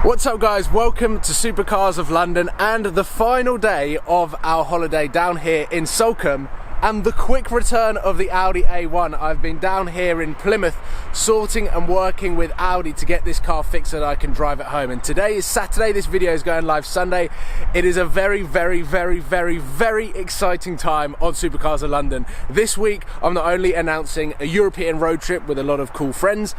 What's up guys, welcome to Supercars of London and the final day of our holiday down here in Salcombe and the quick return of the Audi A1. I've been down here in Plymouth sorting and working with Audi to get this car fixed so that I can drive it home. And today is Saturday, this video is going live Sunday. It is a very exciting time on Supercars of London. This week I'm not only announcing a European road trip with a lot of cool friends,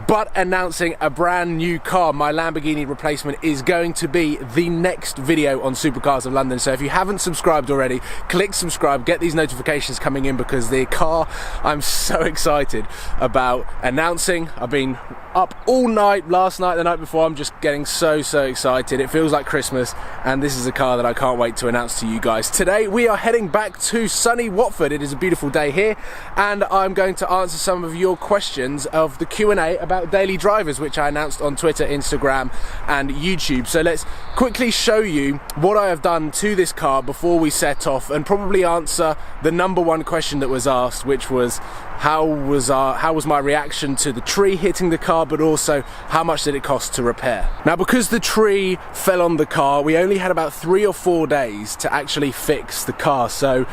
but announcing a brand new car. My Lamborghini replacement is going to be the next video on Supercars of London. So if you haven't subscribed already, click subscribe, get these notifications coming in, because the car I'm so excited about announcing. I've been up all night, last night, the night before. I'm just getting so excited. It feels like Christmas, and this is a car that I can't wait to announce to you guys. Today we are heading back to sunny Watford. It is a beautiful day here, and I'm going to answer some of your questions of the Q&A about daily drivers, which I announced on Twitter, Instagram and YouTube. So let's quickly show you what I have done to this car before we set off, and probably answer the number one question that was asked, which was how was my reaction to the tree hitting the car, but also how much did it cost to repair. Now, because the tree fell on the car, we only had about 3 or 4 days to actually fix the car, so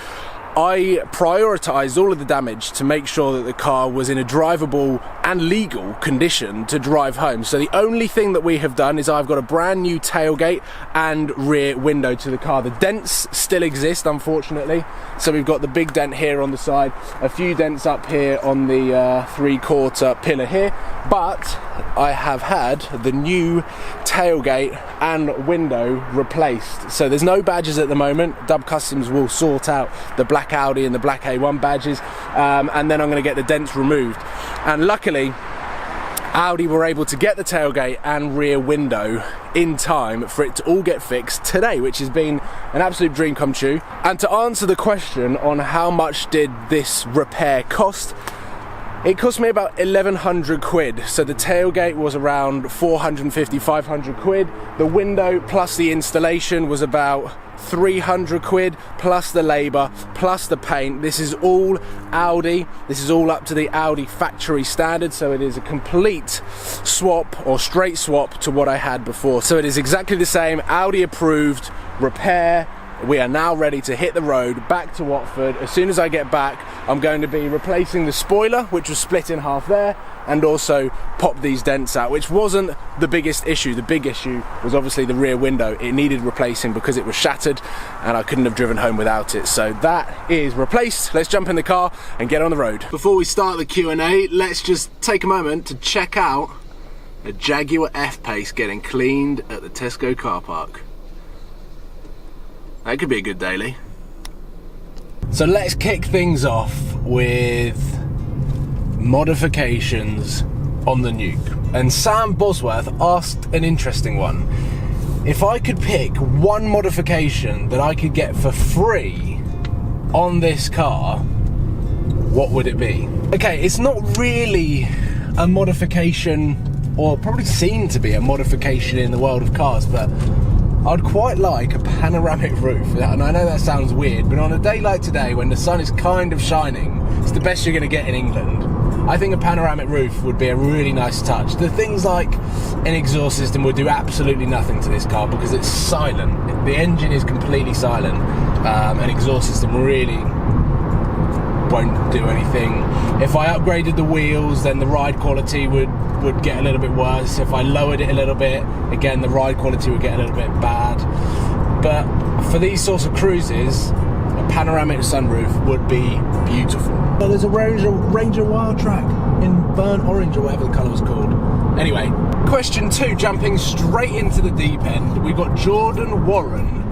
I prioritised all of the damage to make sure that the car was in a drivable and legal condition to drive home. So the only thing that we have done is I've got a brand new tailgate and rear window to the car. The dents still exist, unfortunately. So we've got the big dent here on the side, a few dents up here on the 3/4 pillar here, but I have had the new tailgate and window replaced. So there's no badges at the moment. Dub Customs will sort out the black Audi and the black A1 badges, and then I'm going to get the dents removed. And luckily Audi were able to get the tailgate and rear window in time for it to all get fixed today, which has been an absolute dream come true. And to answer the question on how much did this repair cost, it cost me about 1,100 quid. So the tailgate was around 450, 500 quid. The window plus the installation was about 300 quid, plus the labour, plus the paint. This is all Audi. This is all up to the Audi factory standard, so it is a complete swap, or straight swap, to what I had before. So it is exactly the same, Audi approved repair. We are now ready to hit the road back to Watford. As soon as I get back, I'm going to be replacing the spoiler, which was split in half there, and also pop these dents out, which wasn't the biggest issue. The big issue was obviously the rear window. It needed replacing because it was shattered and I couldn't have driven home without it. So that is replaced. Let's jump in the car and get on the road. Before we start the Q&A, let's just take a moment to check out a Jaguar F-Pace getting cleaned at the Tesco car park. That could be a good daily. So let's kick things off with modifications on the Nuke. And Sam Bosworth asked an interesting one. If I could pick one modification that I could get for free on this car, what would it be? Okay, it's not really a modification, or probably seen to be a modification in the world of cars, but I'd quite like a panoramic roof. And I know that sounds weird, but on a day like today when the sun is kind of shining, it's the best you're going to get in England. I think a panoramic roof would be a really nice touch. The things like an exhaust system would do absolutely nothing to this car because it's silent. The engine is completely silent. An exhaust system really won't do anything. If I upgraded the wheels, then the ride quality would get a little bit worse. If I lowered it a little bit, again, the ride quality would get a little bit bad. But for these sorts of cruises, a panoramic sunroof would be beautiful. Well, there's a Ranger Wild Track in burnt orange, or whatever the colour was called. Anyway, question 2, jumping straight into the deep end. We've got Jordan Warren,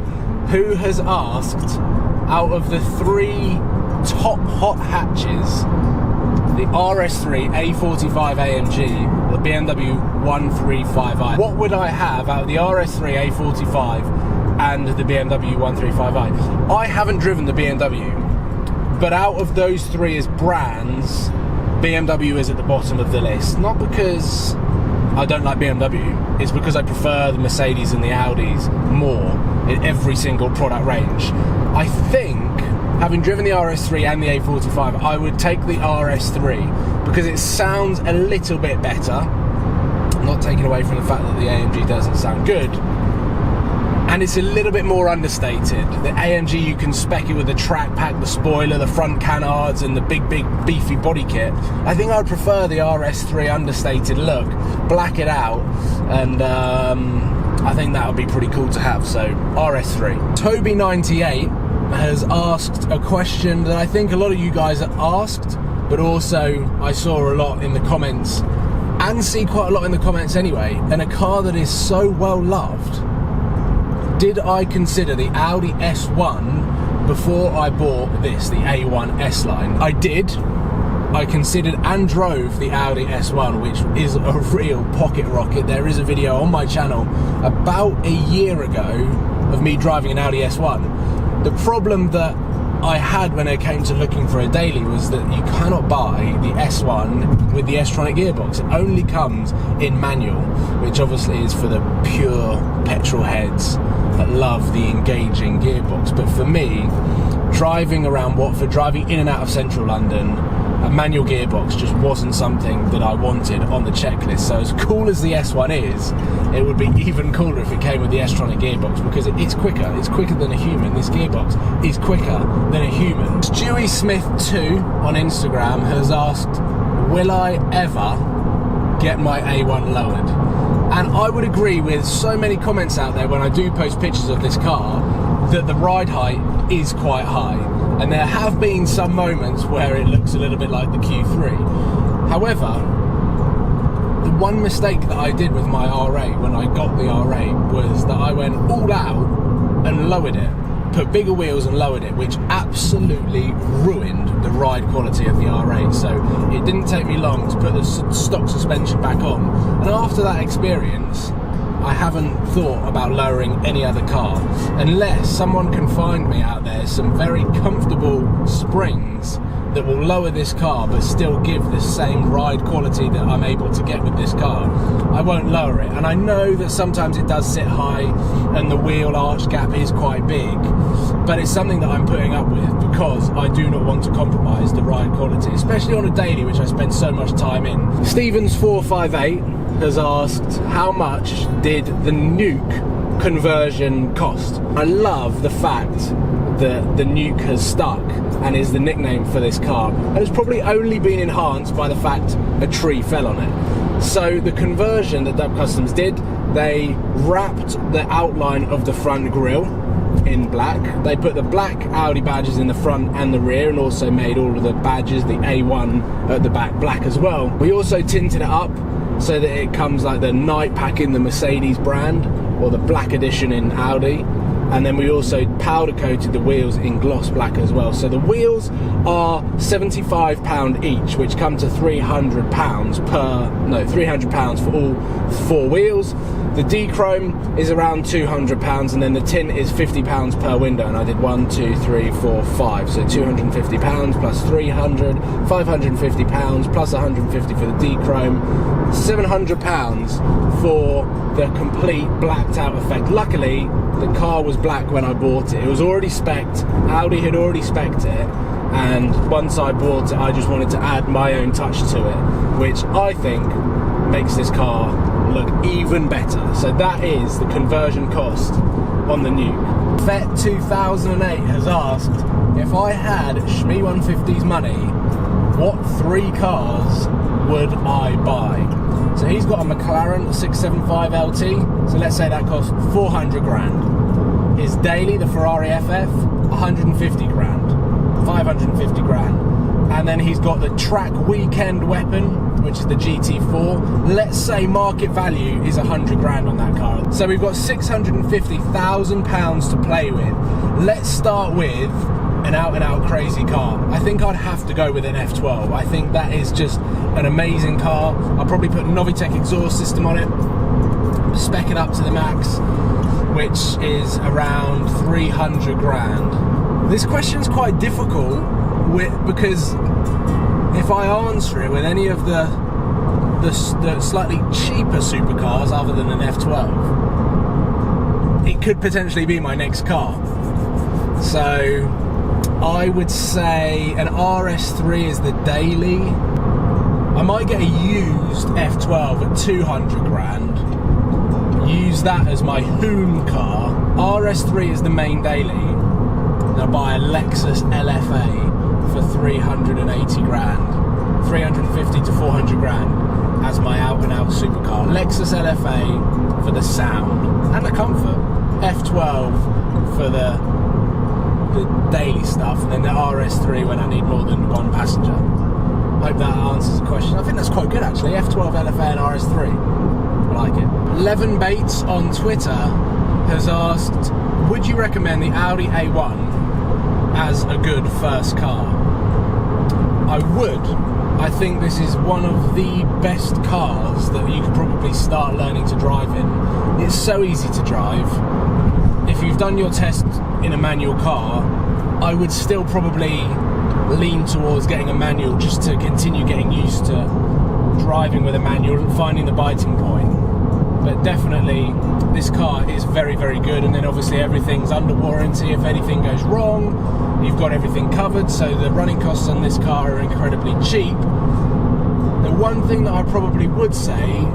who has asked, out of the 3 top hot hatches, the RS3, A45 AMG, or the BMW 135i, what would I have out of the RS3, A45 and the BMW 135i? I haven't driven the BMW, but out of those 3 as brands, BMW is at the bottom of the list. Not because I don't like BMW, it's because I prefer the Mercedes and the Audis more in every single product range. I think, having driven the RS3 and the A45, I would take the RS3 because it sounds a little bit better. not taking away from the fact that the AMG doesn't sound good. And it's a little bit more understated. The AMG, you can spec it with the track pack, the spoiler, the front canards, and the big beefy body kit. I think I'd prefer the RS3 understated look, black it out, and I think that would be pretty cool to have. So RS3. Toby98 has asked a question that I think a lot of you guys have asked, but also I saw a lot in the comments, and see quite a lot in the comments anyway, and a car that is so well loved. Did I consider the Audi S1 before I bought this, the A1 S-Line? I did. I considered and drove the Audi S1, which is a real pocket rocket. There is a video on my channel about a year ago of me driving an Audi S1. The problem that I had when it came to looking for a daily was that you cannot buy the S1 with the S-tronic gearbox. It only comes in manual, which obviously is for the pure petrol heads that love the engaging gearbox. But for me, driving around Watford, driving in and out of central London, a manual gearbox just wasn't something that I wanted on the checklist. So as cool as the S1 is, it would be even cooler if it came with the S-tronic gearbox, because it's quicker. It's quicker than a human. This gearbox is quicker than a human. Stewie Smith 2 on Instagram has asked, will I ever get my A1 lowered? And I would agree with so many comments out there when I do post pictures of this car that the ride height is quite high. And there have been some moments where it looks a little bit like the Q3. However, the one mistake that I did with my R8 when I got the R8 was that I went all out and lowered it, put bigger wheels and lowered it, which absolutely ruined the ride quality of the R8. So it didn't take me long to put the stock suspension back on. And after that experience, I haven't thought about lowering any other car, unless someone can find me out there some very comfortable springs that will lower this car but still give the same ride quality that I'm able to get with this car. I won't lower it. And I know that sometimes it does sit high and the wheel arch gap is quite big, but it's something that I'm putting up with because I do not want to compromise the ride quality, especially on a daily, which I spend so much time in. Stevens458 has asked, how much did the Nuke conversion cost? I love the fact that the Nuke has stuck and is the nickname for this car, and it's probably only been enhanced by the fact a tree fell on it. So the conversion that Dub Customs did, they wrapped the outline of the front grille in black. They put the black Audi badges in the front and the rear, and also made all of the badges, the A1 at the back, black as well. We also tinted it up so that it comes like the night pack in the Mercedes brand, or the black edition in Audi. And then we also powder coated the wheels in gloss black as well. So the wheels are £75 each, which come to £300 £300 for all 4 wheels. The D-chrome is around £200, and then the tint is £50 per window, and I did 1, 2, 3, 4, 5. So £250 plus 300, £550 plus 150 for the D-chrome, £700 for the complete blacked out effect. Luckily, the car was black when I bought it. It was already spec'd. Audi had already spec'd it, and once I bought it, I just wanted to add my own touch to it, which I think makes this car look even better. So that is the conversion cost on the Nuke. Vet2008 has asked, if I had Shmee 150's money, what 3 cars would I buy? So he's got a McLaren 675 LT, so let's say that costs 400 grand. His daily, the Ferrari FF, 150 grand, 550 grand. And then he's got the track weekend weapon, which is the GT4. Let's say market value is 100 grand on that car. So we've got £650,000 to play with. Let's start with an out-and-out crazy car. I think I'd have to go with an F12. I think that is just an amazing car. I'll probably put a Novitec exhaust system on it, spec it up to the max, which is around 300 grand. This question's quite difficult because if I answer it with any of the slightly cheaper supercars other than an F12, it could potentially be my next car. So I would say an RS3 is the daily. I might get a used F12 at 200 grand, use that as my hoon car. RS3 is the main daily, and I'll buy a Lexus LFA for 380 grand, 350 to 400 grand as my out and out supercar. Lexus LFA for the sound and the comfort, F12 for the daily stuff, and then the RS3 when I need more than one passenger. Hope that answers the question. I think that's quite good actually. F12 LFA and RS3. I like it. Levin Bates on Twitter has asked, would you recommend the Audi A1 as a good first car? I would. I think this is one of the best cars that you could probably start learning to drive in. It's so easy to drive. If you've done your test in a manual car, I would still probably lean towards getting a manual just to continue getting used to driving with a manual and finding the biting point. But definitely this car is very, very good, and then obviously everything's under warranty. If anything goes wrong, you've got everything covered, so the running costs on this car are incredibly cheap. The one thing that I probably would say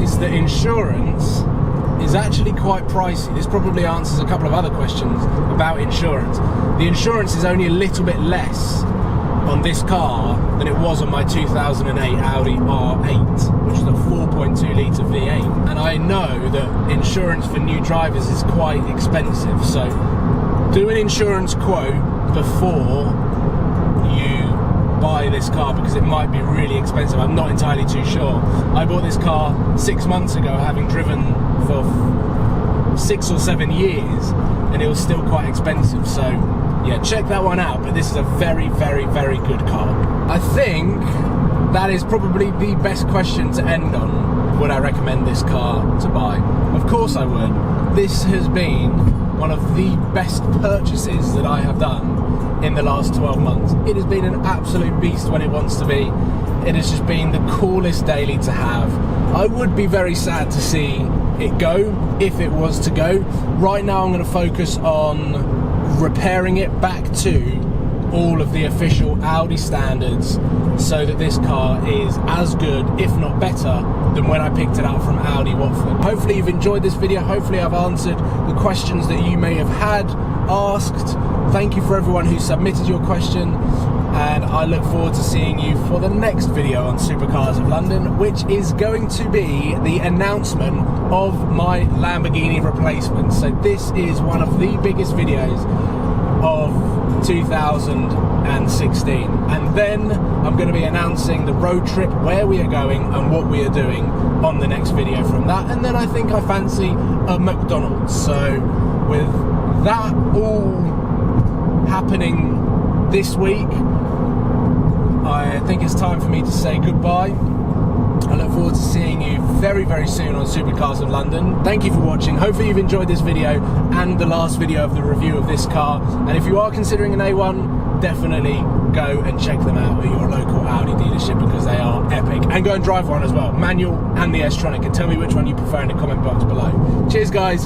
is that insurance is actually quite pricey. This probably answers a couple of other questions about insurance. The insurance is only a little bit less on this car than it was on my 2008 Audi R8, which is a 4.2 litre V8. And I know that insurance for new drivers is quite expensive, so do an insurance quote before you buy this car, because it might be really expensive. I'm not entirely too sure. I bought this car 6 months ago, having driven for 6 or 7 years, and it was still quite expensive. So yeah, check that one out. But this is a very, very, very good car. I think that is probably the best question to end on. Would I recommend this car to buy? Of course I would. This has been one of the best purchases that I have done in the last 12 months. It has been an absolute beast when it wants to be. It has just been the coolest daily to have. I would be very sad to see it go, if it was to go. Right now I'm going to focus on repairing it back to all of the official Audi standards, so that this car is as good, if not better, than when I picked it up from Audi Watford. Hopefully you've enjoyed this video. Hopefully I've answered the questions that you may have had asked. Thank you for everyone who submitted your question, and I look forward to seeing you for the next video on Supercars of London, which is going to be the announcement of my Lamborghini replacement. So this is one of the biggest videos of 2016, and then I'm going to be announcing the road trip, where we are going and what we are doing on the next video from that. And then I think I fancy a McDonald's. So with that all happening this week, I think it's time for me to say goodbye. I look forward to seeing you very, very soon on Supercars of London. Thank you for watching. Hopefully you've enjoyed this video and the last video of the review of this car. And if you are considering an A1, definitely go and check them out at your local Audi dealership, because they are epic. And go and drive one as well, manual and the S-Tronic, and tell me which one you prefer in the comment box below. Cheers guys.